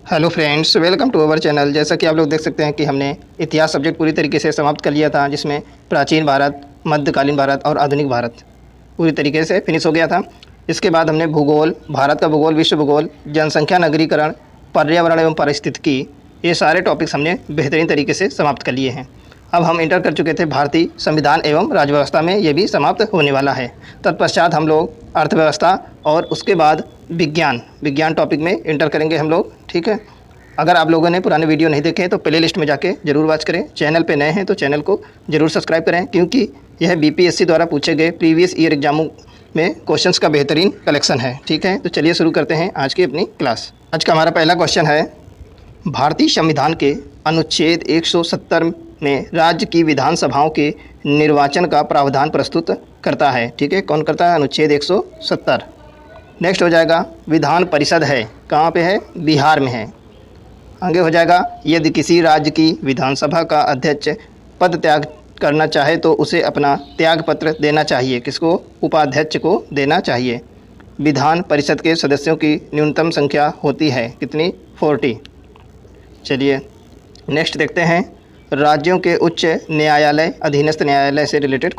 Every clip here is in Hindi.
Hello friends, welcome to our channel. जैसा कि आप लोग देख सकते हैं कि हमने इतिहास सब्जेक्ट पूरी तरीके से समाप्त कर लिया था, जिसमें प्राचीन भारत, मध्यकालीन भारत और आधुनिक भारत पूरी तरीके से फिनिश हो गया था। इसके बाद हमने भूगोल, भारत का भूगोल, विश्व भूगोल, जनसंख्या, नगरीकरण, पर्यावरण एवं पारिस्थितिकी, ये सारे टॉपिक्स हमने बेहतरीन तरीके से समाप्त कर लिए हैं। अब हम इंटर कर चुके थे भारतीय संविधान एवं राज्यव्यवस्था में, ये भी समाप्त होने वाला है। तत्पश्चात हम लोग अर्थव्यवस्था और उसके बाद विज्ञान टॉपिक में इंटर करेंगे हम लोग, ठीक है। अगर आप लोगों ने पुराने वीडियो नहीं देखे तो प्ले लिस्ट में जाके ज़रूर वॉच करें। चैनल पे नए हैं तो चैनल को ज़रूर सब्सक्राइब करें, क्योंकि यह बीपीएससी द्वारा पूछे गए प्रीवियस ईयर एग्जामों में क्वेश्चंस का बेहतरीन कलेक्शन है, ठीक है। तो चलिए शुरू करते हैं आज की अपनी क्लास। आज का हमारा पहला क्वेश्चन है, भारतीय संविधान के अनुच्छेद 170 में राज्य की विधानसभाओं के निर्वाचन का प्रावधान प्रस्तुत करता है, ठीक है। कौन करता है? अनुच्छेद 170। नेक्स्ट हो जाएगा, विधान परिषद है, कहाँ पे है? बिहार में है। आगे हो जाएगा, यदि किसी राज्य की विधानसभा का अध्यक्ष पद त्याग करना चाहे तो उसे अपना त्याग पत्र देना चाहिए। किसको? उपाध्यक्ष को देना चाहिए। विधान परिषद के सदस्यों की न्यूनतम संख्या होती है कितनी? 40। चलिए नेक्स्ट देखते हैं, राज्यों के उच्च न्यायालय, अधीनस्थ न्यायालय से रिलेटेड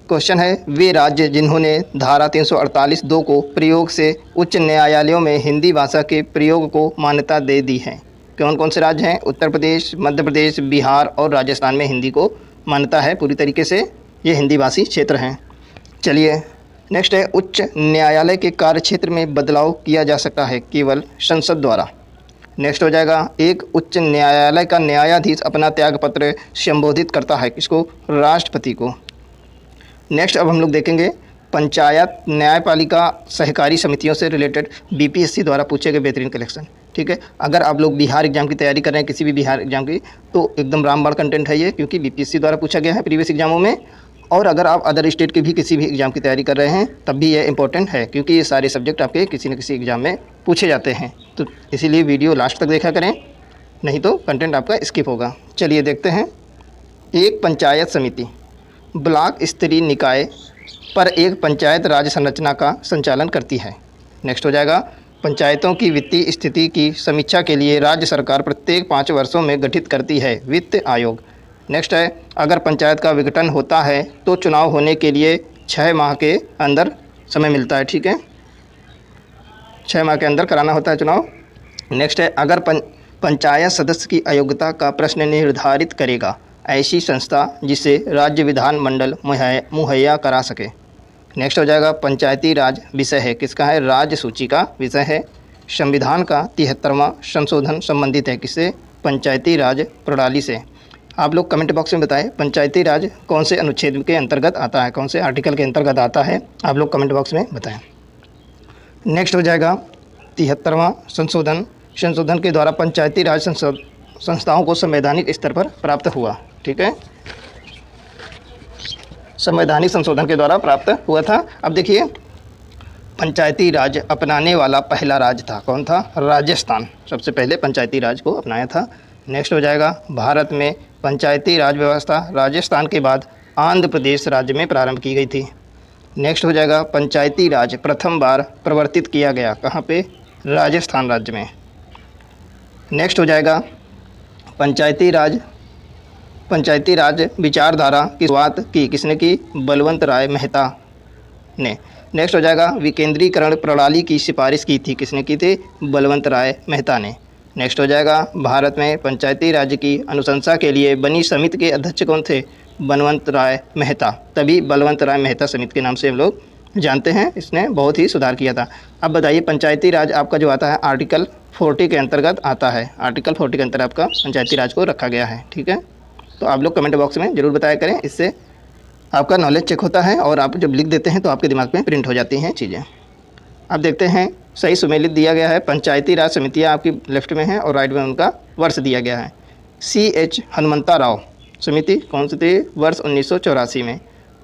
क्वेश्चन है, वे राज्य जिन्होंने धारा 348(2) को प्रयोग से उच्च न्यायालयों में हिंदी भाषा के प्रयोग को मान्यता दे दी है। कौन कौन से राज्य हैं? उत्तर प्रदेश, मध्य प्रदेश, बिहार और राजस्थान में हिंदी को मान्यता है पूरी तरीके से, ये हिंदी भाषी क्षेत्र हैं। चलिए नेक्स्ट है, उच्च न्यायालय के कार्यक्षेत्र में बदलाव किया जा सकता है केवल संसद द्वारा। नेक्स्ट हो जाएगा, एक उच्च न्यायालय का न्यायाधीश अपना त्यागपत्र संबोधित करता है, किसको? राष्ट्रपति को। नेक्स्ट अब हम लोग देखेंगे, पंचायत, न्यायपालिका, सहकारी समितियों से रिलेटेड बीपीएससी द्वारा पूछे गए बेहतरीन कलेक्शन, ठीक है। अगर आप लोग बिहार एग्जाम की तैयारी कर रहे हैं, किसी भी बिहार एग्जाम की, तो एकदम रामबाण कंटेंट है ये, क्योंकि बीपीएससी द्वारा पूछा गया है प्रीवियस एग्जामों में। और अगर आप अदर स्टेट के भी किसी भी एग्ज़ाम की तैयारी कर रहे हैं तब भी ये इंपॉर्टेंट है, क्योंकि ये सारे सब्जेक्ट आपके किसी न किसी एग्ज़ाम में पूछे जाते हैं। तो इसीलिए वीडियो लास्ट तक देखा करें, नहीं तो कंटेंट आपका स्किप होगा। चलिए देखते हैं, एक पंचायत समिति ब्लॉक स्तरीय निकाय पर एक पंचायत राज संरचना का संचालन करती है। नेक्स्ट हो जाएगा, पंचायतों की वित्तीय स्थिति की समीक्षा के लिए राज्य सरकार प्रत्येक 5 वर्षों में गठित करती है वित्त आयोग। नेक्स्ट है, अगर पंचायत का विघटन होता है तो चुनाव होने के लिए 6 माह के अंदर समय मिलता है, ठीक है। 6 माह के अंदर कराना होता है चुनाव। नेक्स्ट है, अगर पंचायत सदस्य की अयोग्यता का प्रश्न निर्धारित करेगा ऐसी संस्था जिसे राज्य विधान मंडल मुहैया करा सके। नेक्स्ट हो जाएगा, पंचायती राज विषय है, किसका है? राज्य सूची का विषय है। संविधान का 73वां संशोधन संबंधित है किससे? पंचायती राज प्रणाली से। आप लोग कमेंट बॉक्स में बताएं, पंचायती राज कौन से अनुच्छेद के अंतर्गत आता है, कौन से आर्टिकल के अंतर्गत आता है, आप लोग कमेंट बॉक्स में बताएं। नेक्स्ट हो जाएगा, 73वां संशोधन के द्वारा पंचायती राज संस्थाओं को संवैधानिक स्तर पर प्राप्त हुआ, ठीक है। संवैधानिक संशोधन के द्वारा प्राप्त हुआ था। अब देखिए, पंचायती राज अपनाने वाला पहला राज्य था, कौन था? राजस्थान सबसे पहले पंचायती राज को अपनाया था। नेक्स्ट हो जाएगा, भारत में पंचायती राज व्यवस्था राजस्थान के बाद आंध्र प्रदेश राज्य में प्रारंभ की गई थी। नेक्स्ट हो जाएगा, पंचायती राज प्रथम बार प्रवर्तित किया गया, कहाँ पे? राजस्थान राज्य में। नेक्स्ट हो जाएगा, पंचायती राज विचारधारा की शुरुआत की किसने की? बलवंत राय मेहता ने। नेक्स्ट हो जाएगा, विकेंद्रीकरण प्रणाली की सिफारिश की थी, किसने की थी? बलवंत राय मेहता ने। नेक्स्ट हो जाएगा, भारत में पंचायती राज की अनुशंसा के लिए बनी समिति के अध्यक्ष कौन थे? बलवंत राय मेहता, तभी बलवंत राय मेहता समिति के नाम से हम लोग जानते हैं। इसने बहुत ही सुधार किया था। अब बताइए, पंचायती राज आपका जो आता है आर्टिकल 40 के अंतर्गत आता है, आर्टिकल 40 के अंतर्गत आपका पंचायती राज को रखा गया है, ठीक है। तो आप लोग कमेंट बॉक्स में ज़रूर बताया करें, इससे आपका नॉलेज चेक होता है और आप जब लिख देते हैं तो आपके दिमाग में प्रिंट हो जाती हैं चीज़ें। अब देखते हैं, सही सुमेलित दिया गया है, पंचायती राज समितियाँ आपकी लेफ्ट में हैं और राइट में उनका वर्ष दिया गया है। CH हनुमंता राव समिति कौन सी थी? वर्ष 1984 में।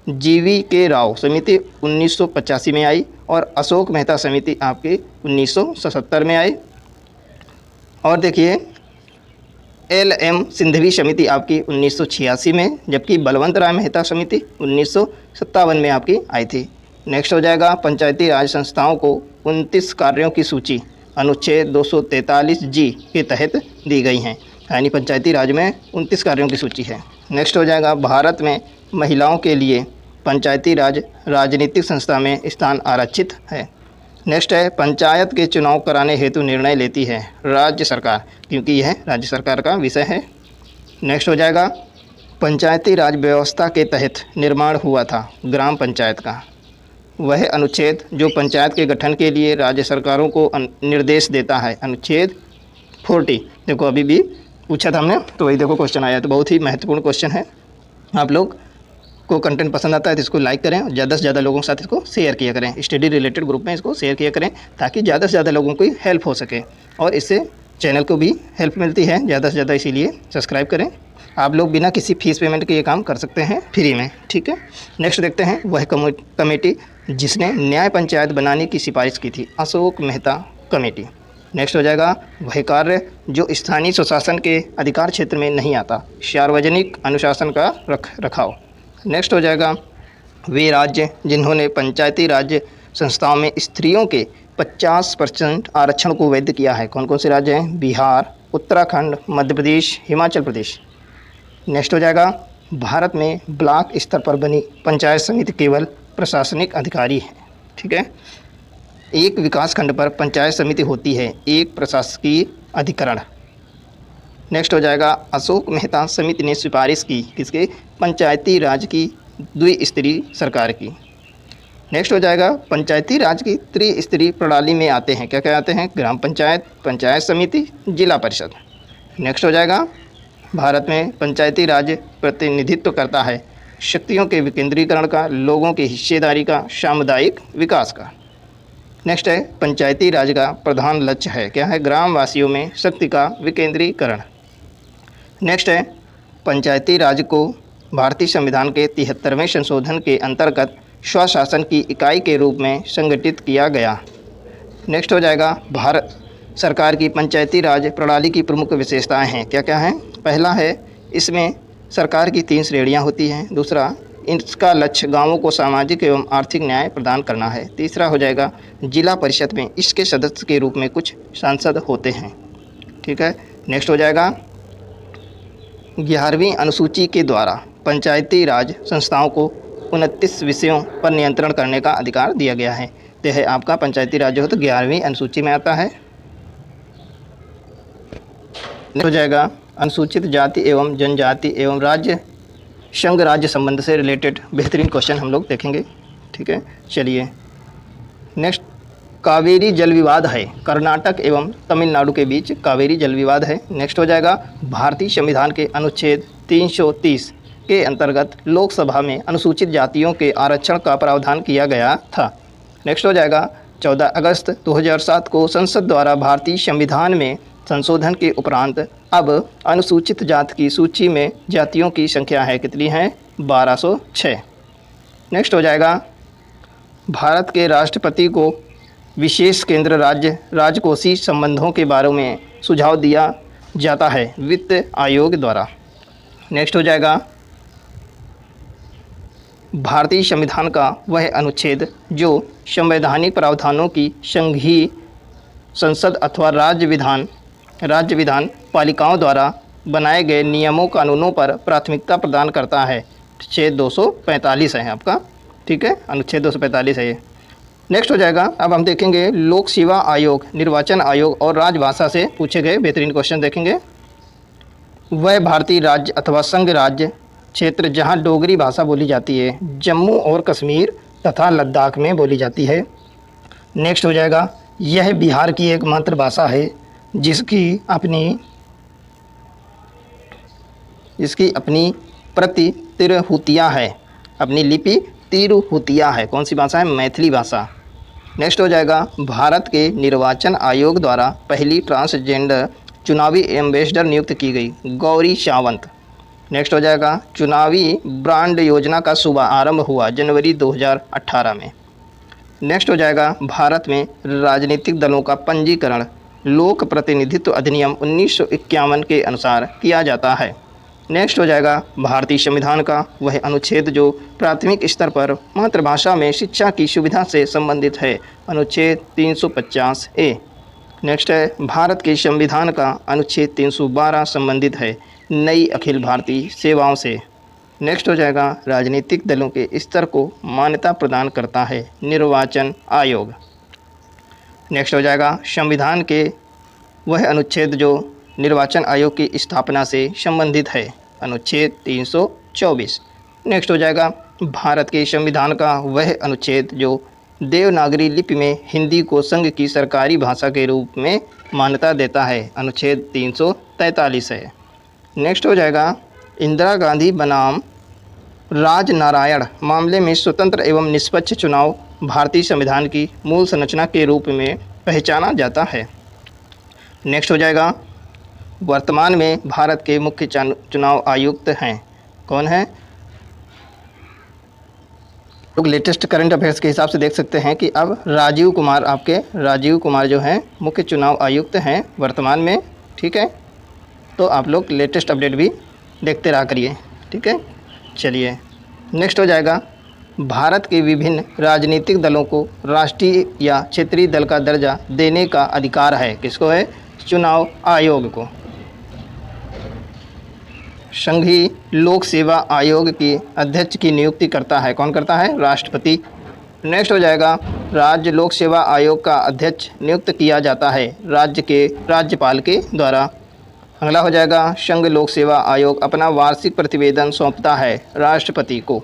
GV राव समिति 1985 में आई और अशोक मेहता समिति आपकी 1977 में आई। और देखिए, LM सिंधवी समिति आपकी 1986 में, जबकि बलवंत राय मेहता समिति 1957 में आपकी आई थी। नेक्स्ट हो जाएगा, पंचायती राज संस्थाओं को 29 कार्यों की सूची अनुच्छेद 243 जी के तहत दी गई हैं। यानी पंचायती राज में 29 कार्यों की सूची है। नेक्स्ट हो जाएगा भारत में महिलाओं के लिए पंचायती राज राजनीतिक संस्था में स्थान आरक्षित है। नेक्स्ट है पंचायत के चुनाव कराने हेतु निर्णय लेती है राज्य सरकार, क्योंकि यह राज्य सरकार का विषय है। नेक्स्ट हो जाएगा पंचायती राज व्यवस्था के तहत निर्माण हुआ था ग्राम पंचायत का वह अनुच्छेद जो पंचायत के गठन के लिए राज्य सरकारों को निर्देश देता है, अनुच्छेद 40। देखो अभी भी पूछा था हमने, तो वही देखो क्वेश्चन आया, तो बहुत ही महत्वपूर्ण क्वेश्चन है। आप लोग को कंटेंट पसंद आता है तो इसको लाइक करें और ज़्यादा से ज़्यादा लोगों के साथ इसको शेयर किया करें। स्टडी रिलेटेड ग्रुप में इसको शेयर किया करें ताकि ज़्यादा से ज़्यादा लोगों को हेल्प हो सके और इससे चैनल को भी हेल्प मिलती है ज़्यादा से ज़्यादा, इसीलिए सब्सक्राइब करें। आप लोग बिना किसी फीस पेमेंट के ये काम कर सकते हैं फ्री में, ठीक है। नेक्स्ट देखते हैं वह कमेटी जिसने न्याय पंचायत बनाने की सिफारिश की थी, अशोक मेहता कमेटी। नेक्स्ट हो जाएगा वह कार्य जो स्थानीय स्वशासन के अधिकार क्षेत्र में नहीं आता, सार्वजनिक अनुशासन का रखाव। नेक्स्ट हो जाएगा वे राज्य जिन्होंने पंचायती राज्य संस्थाओं में स्त्रियों के 50% आरक्षण को वैध किया है। कौन कौन से राज्य हैं? बिहार, उत्तराखंड, मध्य प्रदेश, हिमाचल प्रदेश। नेक्स्ट हो जाएगा भारत में ब्लॉक स्तर पर बनी पंचायत समिति केवल प्रशासनिक अधिकारी है, ठीक है। एक विकास खंड पर पंचायत समिति होती है, एक प्रशासकीय अधिकरण। नेक्स्ट हो जाएगा अशोक मेहता समिति ने सिफारिश की किसके? पंचायती राज की द्विस्तरीय सरकार की। नेक्स्ट हो जाएगा पंचायती राज की त्रिस्तरीय प्रणाली में आते हैं, क्या क्या आते हैं? ग्राम पंचायत, पंचायत समिति, जिला परिषद। नेक्स्ट हो जाएगा भारत में पंचायती राज प्रतिनिधित्व करता है शक्तियों के विकेंद्रीकरण का, लोगों की हिस्सेदारी का, सामुदायिक विकास का। नेक्स्ट है पंचायती राज का प्रधान लक्ष्य है, क्या है? ग्रामवासियों में शक्ति का विकेंद्रीकरण। नेक्स्ट है पंचायती राज को भारतीय संविधान के 73वें संशोधन के अंतर्गत स्वशासन की इकाई के रूप में संगठित किया गया। नेक्स्ट हो जाएगा भारत सरकार की पंचायती राज प्रणाली की प्रमुख विशेषताएं हैं, क्या क्या हैं? पहला है इसमें सरकार की 3 श्रेणियां होती हैं। दूसरा, इसका लक्ष्य गांवों को सामाजिक एवं आर्थिक न्याय प्रदान करना है। तीसरा हो जाएगा जिला परिषद में इसके सदस्य के रूप में कुछ सांसद होते हैं, ठीक है। नेक्स्ट हो जाएगा 11वीं अनुसूची के द्वारा पंचायती राज संस्थाओं को 29 विषयों पर नियंत्रण करने का अधिकार दिया गया है। तो है आपका पंचायती राज जो हो तो 11वीं अनुसूची में आता है। हो जाएगा अनुसूचित जाति एवं जनजाति एवं राज्य संघ राज्य संबंध से रिलेटेड बेहतरीन क्वेश्चन हम लोग देखेंगे, ठीक है। चलिए नेक्स्ट, कावेरी जल विवाद है, कर्नाटक एवं तमिलनाडु के बीच कावेरी जल विवाद है। नेक्स्ट हो जाएगा भारतीय संविधान के अनुच्छेद 330 के अंतर्गत लोकसभा में अनुसूचित जातियों के आरक्षण का प्रावधान किया गया था। नेक्स्ट हो जाएगा 14 अगस्त 2007 को संसद द्वारा भारतीय संविधान में संशोधन के उपरांत अब अनुसूचित जाति की सूची में जातियों की संख्या है, कितनी है? 1206। नेक्स्ट हो जाएगा भारत के राष्ट्रपति को विशेष केंद्र राज्य राजकोषीय संबंधों के बारे में सुझाव दिया जाता है वित्त आयोग द्वारा। नेक्स्ट हो जाएगा भारतीय संविधान का वह अनुच्छेद जो संवैधानिक प्रावधानों की संघीय संसद अथवा राज्य विधान पालिकाओं द्वारा बनाए गए नियमों कानूनों पर प्राथमिकता प्रदान करता है। अनुच्छेद 245 है आपका, ठीक है, अनुच्छेद 245 है ये। नेक्स्ट हो जाएगा अब हम देखेंगे लोक सेवा आयोग, निर्वाचन आयोग और राजभाषा से पूछे गए बेहतरीन क्वेश्चन देखेंगे। वह भारतीय राज्य अथवा संघ राज्य क्षेत्र जहां डोगरी भाषा बोली जाती है, जम्मू और कश्मीर तथा लद्दाख में बोली जाती है। नेक्स्ट हो जाएगा यह बिहार की एकमात्र भाषा है जिसकी अपनी प्रति तिरहुतिया है, अपनी लिपि तिरहुतिया है। कौन सी भाषा है? मैथिली भाषा। नेक्स्ट हो जाएगा भारत के निर्वाचन आयोग द्वारा पहली ट्रांसजेंडर चुनावी एम्बेसडर नियुक्त की गई, गौरी सावंत। नेक्स्ट हो जाएगा चुनावी ब्रांड योजना का शुभारंभ हुआ जनवरी 2018 में। नेक्स्ट हो जाएगा भारत में राजनीतिक दलों का पंजीकरण लोक प्रतिनिधित्व अधिनियम 1951 के अनुसार किया जाता है। नेक्स्ट हो जाएगा भारतीय संविधान का वह अनुच्छेद जो प्राथमिक स्तर पर मातृभाषा में शिक्षा की सुविधा से संबंधित है, अनुच्छेद 350A। नेक्स्ट है भारत के संविधान का अनुच्छेद 312 संबंधित है नई अखिल भारतीय सेवाओं से। नेक्स्ट हो जाएगा राजनीतिक दलों के स्तर को मान्यता प्रदान करता है निर्वाचन आयोग। नेक्स्ट हो जाएगा संविधान के वह अनुच्छेद जो निर्वाचन आयोग की स्थापना से संबंधित है अनुच्छेद 324। नेक्स्ट हो जाएगा भारत के संविधान का वह अनुच्छेद जो देवनागरी लिपि में हिंदी को संघ की सरकारी भाषा के रूप में मान्यता देता है अनुच्छेद 343 है। नेक्स्ट हो जाएगा इंदिरा गांधी बनाम राजनारायण मामले में स्वतंत्र एवं निष्पक्ष चुनाव भारतीय संविधान की मूल संरचना के रूप में पहचाना जाता है। नेक्स्ट हो जाएगा वर्तमान में भारत के मुख्य चुनाव आयुक्त हैं कौन है। लोग लेटेस्ट करंट अफेयर्स के हिसाब से देख सकते हैं कि अब राजीव कुमार जो हैं मुख्य चुनाव आयुक्त हैं वर्तमान में। ठीक है, तो आप लोग लेटेस्ट अपडेट भी देखते रहा करिए। ठीक है, चलिए नेक्स्ट हो जाएगा भारत के विभिन्न राजनीतिक दलों को राष्ट्रीय या क्षेत्रीय दल का दर्जा देने का अधिकार है। किसको है? चुनाव आयोग को। संघीय लोक सेवा आयोग की अध्यक्ष की नियुक्ति करता है कौन करता है? राष्ट्रपति। नेक्स्ट हो जाएगा राज्य लोक सेवा आयोग का अध्यक्ष नियुक्त किया जाता है राज्य के राज्यपाल के द्वारा। अगला हो जाएगा संघ लोक सेवा आयोग अपना वार्षिक प्रतिवेदन सौंपता है राष्ट्रपति को।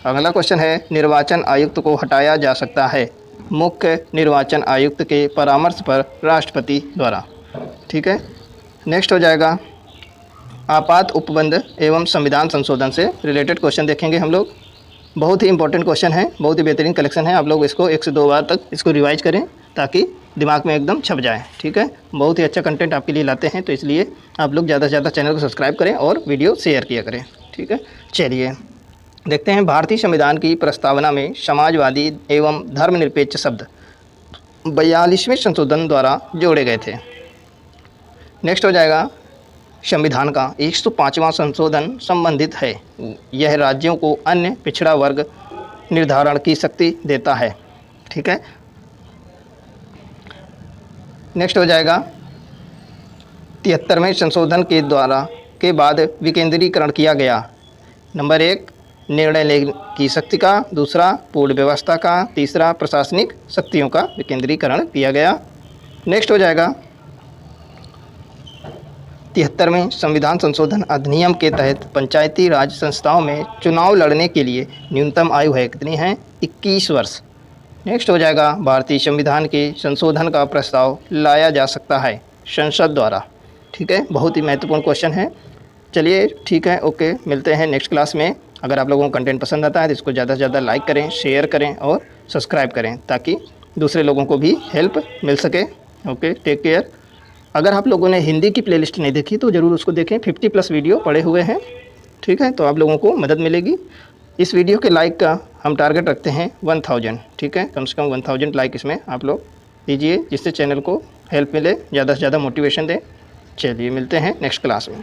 अगला क्वेश्चन है निर्वाचन आयुक्त को हटाया जा सकता है मुख्य निर्वाचन आयुक्त के परामर्श पर राष्ट्रपति द्वारा। ठीक है, नेक्स्ट हो जाएगा आपात उपबंध एवं संविधान संशोधन से रिलेटेड क्वेश्चन देखेंगे हम लोग। बहुत ही इंपॉर्टेंट क्वेश्चन है, बहुत ही बेहतरीन कलेक्शन है। आप लोग इसको 1 से 2 बार तक इसको रिवाइज करें ताकि दिमाग में एकदम छप जाए। ठीक है, बहुत ही अच्छा कंटेंट आपके लिए लाते हैं, तो इसलिए आप लोग ज़्यादा से ज़्यादा चैनल को सब्सक्राइब करें और वीडियो शेयर किया करें। ठीक है, चलिए देखते हैं भारतीय संविधान की प्रस्तावना में समाजवादी एवं धर्मनिरपेक्ष शब्द 42वें संशोधन द्वारा जोड़े गए थे। नेक्स्ट हो जाएगा संविधान का 105वां संशोधन संबंधित है। यह राज्यों को अन्य पिछड़ा वर्ग निर्धारण की शक्ति देता है। ठीक है, नेक्स्ट हो जाएगा 73वें संशोधन के बाद विकेंद्रीकरण किया गया। नंबर 1 निर्णय लेने की शक्ति का, दूसरा पूर्ण व्यवस्था का, तीसरा प्रशासनिक शक्तियों का विकेंद्रीकरण किया गया। नेक्स्ट हो जाएगा 73वें संविधान संशोधन अधिनियम के तहत पंचायती राज संस्थाओं में चुनाव लड़ने के लिए न्यूनतम आयु है कितनी है? 21 वर्ष। नेक्स्ट हो जाएगा भारतीय संविधान के संशोधन का प्रस्ताव लाया जा सकता है संसद द्वारा। ठीक है, बहुत ही महत्वपूर्ण क्वेश्चन है। चलिए ठीक है, ओके, मिलते हैं नेक्स्ट क्लास में। अगर आप लोगों को कंटेंट पसंद आता है तो इसको ज़्यादा से ज़्यादा लाइक करें, शेयर करें और सब्सक्राइब करें ताकि दूसरे लोगों को भी हेल्प मिल सके। Okay, take care. अगर आप लोगों ने हिंदी की प्लेलिस्ट नहीं देखी तो ज़रूर उसको देखें, 50+ वीडियो पड़े हुए हैं। ठीक है, तो आप लोगों को मदद मिलेगी। इस वीडियो के लाइक का हम टारगेट रखते हैं 1000। ठीक है, कम से कम 1000 लाइक इसमें आप लोग दीजिए जिससे चैनल को हेल्प मिले, ज़्यादा से ज़्यादा मोटिवेशन दें। चलिए मिलते हैं नेक्स्ट क्लास में।